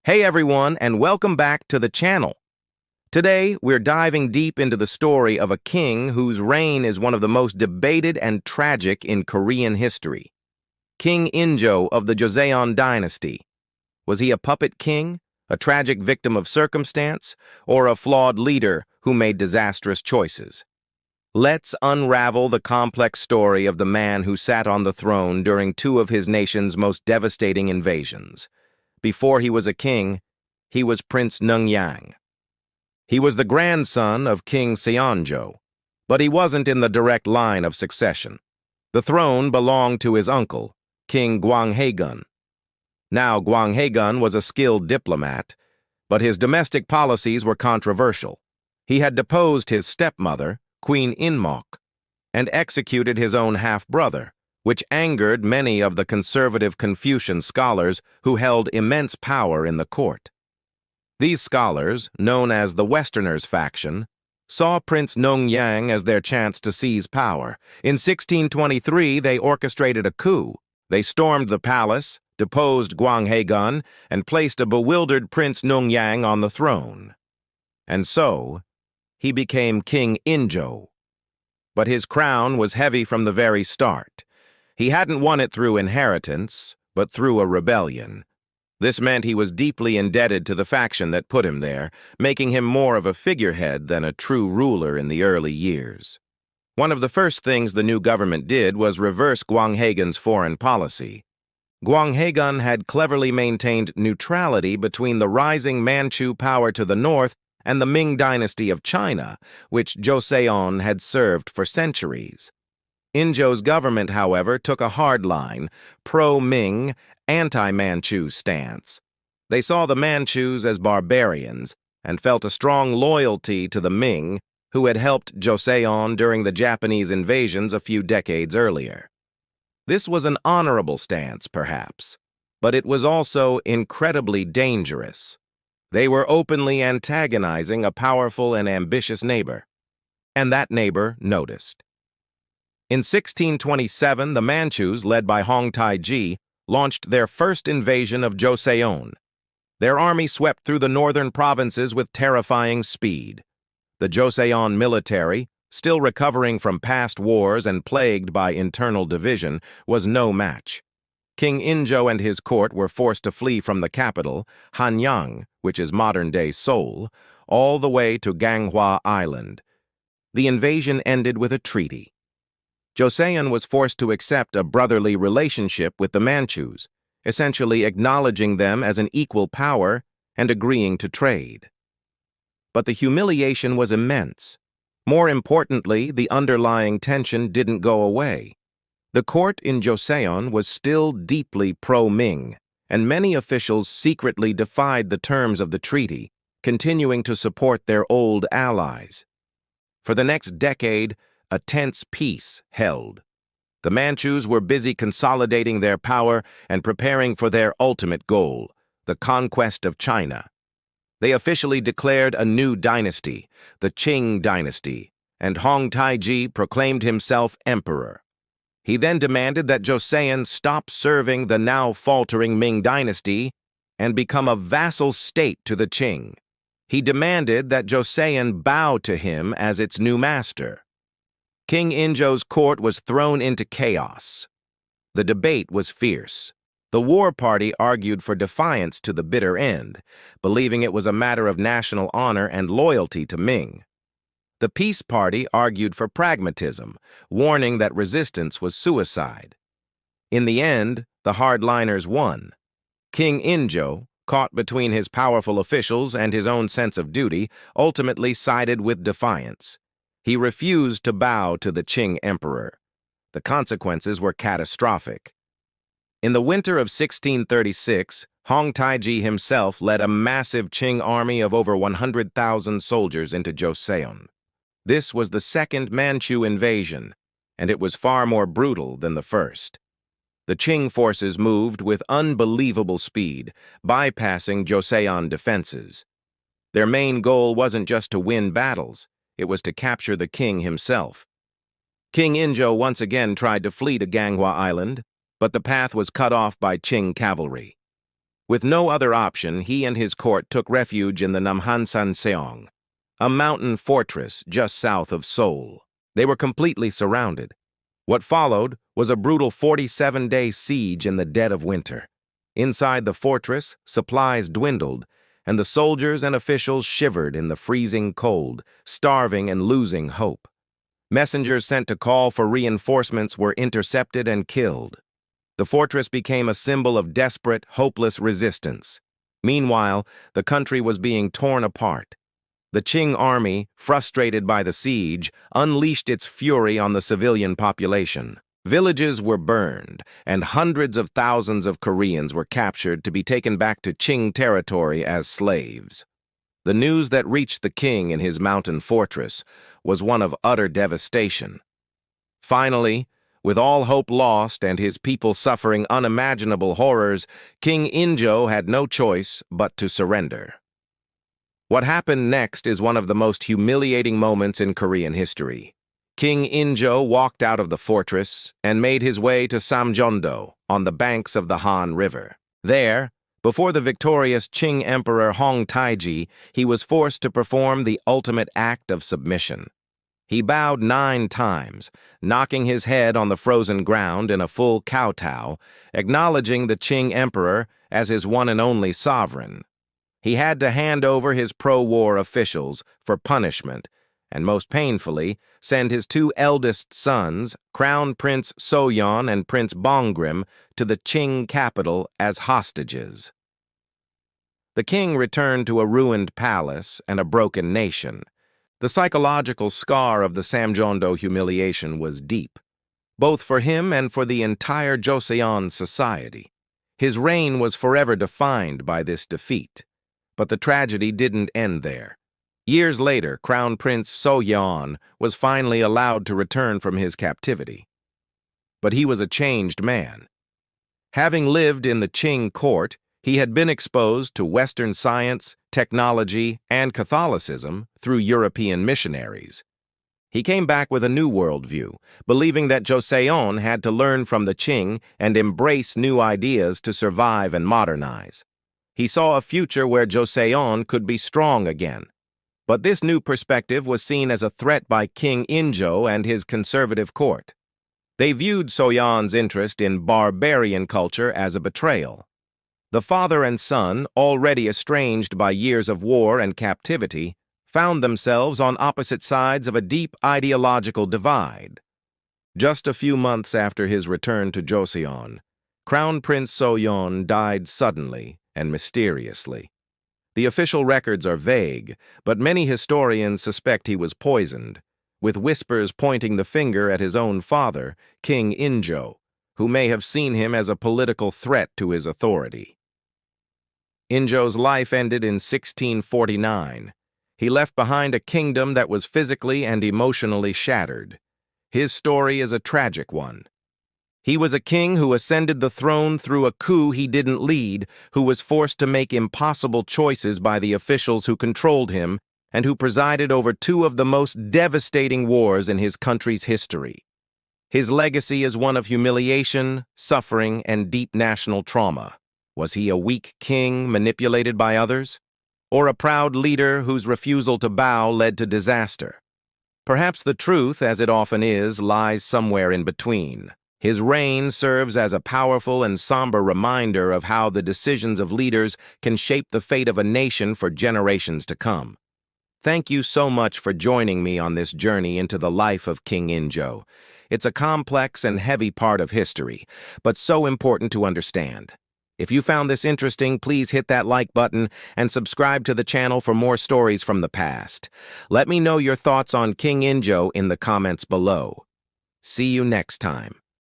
Hey everyone, and welcome back to the channel. Today, we're diving deep into the story of a king whose reign is one of the most debated and tragic in Korean history. King Injo of the Joseon Dynasty. Was he a puppet king, a tragic victim of circumstance, or a flawed leader who made disastrous choices? Let's unravel the complex story of the man who sat on the throne during two of his nation's most devastating invasions. Before he was a king, he was Prince Nungyang. He was the grandson of King Seonjo, but he wasn't in the direct line of succession. The throne belonged to his uncle, King Gwanghaegun. Now, Gwanghaegun was a skilled diplomat, but his domestic policies were controversial. He had deposed his stepmother, Queen Inmok, and executed his own half-brother, which angered many of the conservative Confucian scholars who held immense power in the court. These scholars, known as the Westerners faction, saw Prince Nungyang as their chance to seize power. In 1623, they orchestrated a coup. They stormed the palace, deposed Gwanghaegun, and placed a bewildered Prince Nungyang on the throne. And so, he became King Injo. But his crown was heavy from the very start. He hadn't won it through inheritance, but through a rebellion. This meant he was deeply indebted to the faction that put him there, making him more of a figurehead than a true ruler in the early years. One of the first things the new government did was reverse Gwanghaegun's foreign policy. Gwanghaegun had cleverly maintained neutrality between the rising Manchu power to the north and the Ming dynasty of China, which Joseon had served for centuries. Injo's government, however, took a hardline, pro-Ming, anti-Manchu stance. They saw the Manchus as barbarians and felt a strong loyalty to the Ming, who had helped Joseon during the Japanese invasions a few decades earlier. This was an honorable stance, perhaps, but it was also incredibly dangerous. They were openly antagonizing a powerful and ambitious neighbor, and that neighbor noticed. In 1627, the Manchus, led by Hong Taiji, launched their first invasion of Joseon. Their army swept through the northern provinces with terrifying speed. The Joseon military, still recovering from past wars and plagued by internal division, was no match. King Injo and his court were forced to flee from the capital, Hanyang, which is modern-day Seoul, all the way to Ganghwa Island. The invasion ended with a treaty. Joseon was forced to accept a brotherly relationship with the Manchus, essentially acknowledging them as an equal power and agreeing to trade. But the humiliation was immense. More importantly, the underlying tension didn't go away. The court in Joseon was still deeply pro-Ming, and many officials secretly defied the terms of the treaty, continuing to support their old allies. For the next decade, a tense peace held. The Manchus were busy consolidating their power and preparing for their ultimate goal, the conquest of China. They officially declared a new dynasty, the Qing Dynasty, and Hong Taiji proclaimed himself emperor. He then demanded that Joseon stop serving the now faltering Ming dynasty and become a vassal state to the Qing. He demanded that Joseon bow to him as its new master. King Injo's court was thrown into chaos. The debate was fierce. The war party argued for defiance to the bitter end, believing it was a matter of national honor and loyalty to Ming. The peace party argued for pragmatism, warning that resistance was suicide. In the end, the hardliners won. King Injo, caught between his powerful officials and his own sense of duty, ultimately sided with defiance. He refused to bow to the Qing emperor. The consequences were catastrophic. In the winter of 1636, Hong Taiji himself led a massive Qing army of over 100,000 soldiers into Joseon. This was the second Manchu invasion, and it was far more brutal than the first. The Qing forces moved with unbelievable speed, bypassing Joseon defenses. Their main goal wasn't just to win battles, it was to capture the king himself. King Injo once again tried to flee to Ganghwa Island, but the path was cut off by Qing cavalry. With no other option, he and his court took refuge in the Namhansan-seong, a mountain fortress just south of Seoul. They were completely surrounded. What followed was a brutal 47-day siege in the dead of winter. Inside the fortress, supplies dwindled, and the soldiers and officials shivered in the freezing cold, starving and losing hope. Messengers sent to call for reinforcements were intercepted and killed. The fortress became a symbol of desperate, hopeless resistance. Meanwhile, the country was being torn apart. The Qing army, frustrated by the siege, unleashed its fury on the civilian population. Villages were burned, and hundreds of thousands of Koreans were captured to be taken back to Qing territory as slaves. The news that reached the king in his mountain fortress was one of utter devastation. Finally, with all hope lost and his people suffering unimaginable horrors, King Injo had no choice but to surrender. What happened next is one of the most humiliating moments in Korean history. King Injo walked out of the fortress and made his way to Samjeondo on the banks of the Han River. There, before the victorious Qing Emperor Hong Taiji, he was forced to perform the ultimate act of submission. He bowed 9 times, knocking his head on the frozen ground in a full kowtow, acknowledging the Qing Emperor as his one and only sovereign. He had to hand over his pro-war officials for punishment, and most painfully, send his 2 eldest sons, Crown Prince Soyeon and Prince Bonggrim, to the Qing capital as hostages. The king returned to a ruined palace and a broken nation. The psychological scar of the Samjeondo humiliation was deep, both for him and for the entire Joseon society. His reign was forever defined by this defeat. But the tragedy didn't end there. Years later, Crown Prince Soyeon was finally allowed to return from his captivity. But he was a changed man. Having lived in the Qing court, he had been exposed to Western science, technology, and Catholicism through European missionaries. He came back with a new worldview, believing that Joseon had to learn from the Qing and embrace new ideas to survive and modernize. He saw a future where Joseon could be strong again. But this new perspective was seen as a threat by King Injo and his conservative court. They viewed Soyeon's interest in barbarian culture as a betrayal. The father and son, already estranged by years of war and captivity, found themselves on opposite sides of a deep ideological divide. Just a few months after his return to Joseon, Crown Prince Soyeon died suddenly and mysteriously. The official records are vague, but many historians suspect he was poisoned, with whispers pointing the finger at his own father, King Injo, who may have seen him as a political threat to his authority. Injo's life ended in 1649. He left behind a kingdom that was physically and emotionally shattered. His story is a tragic one. He was a king who ascended the throne through a coup he didn't lead, who was forced to make impossible choices by the officials who controlled him, and who presided over 2 of the most devastating wars in his country's history. His legacy is one of humiliation, suffering, and deep national trauma. Was he a weak king manipulated by others? Or a proud leader whose refusal to bow led to disaster? Perhaps the truth, as it often is, lies somewhere in between. His reign serves as a powerful and somber reminder of how the decisions of leaders can shape the fate of a nation for generations to come. Thank you so much for joining me on this journey into the life of King Injo. It's a complex and heavy part of history, but so important to understand. If you found this interesting, please hit that like button and subscribe to the channel for more stories from the past. Let me know your thoughts on King Injo in the comments below. See you next time.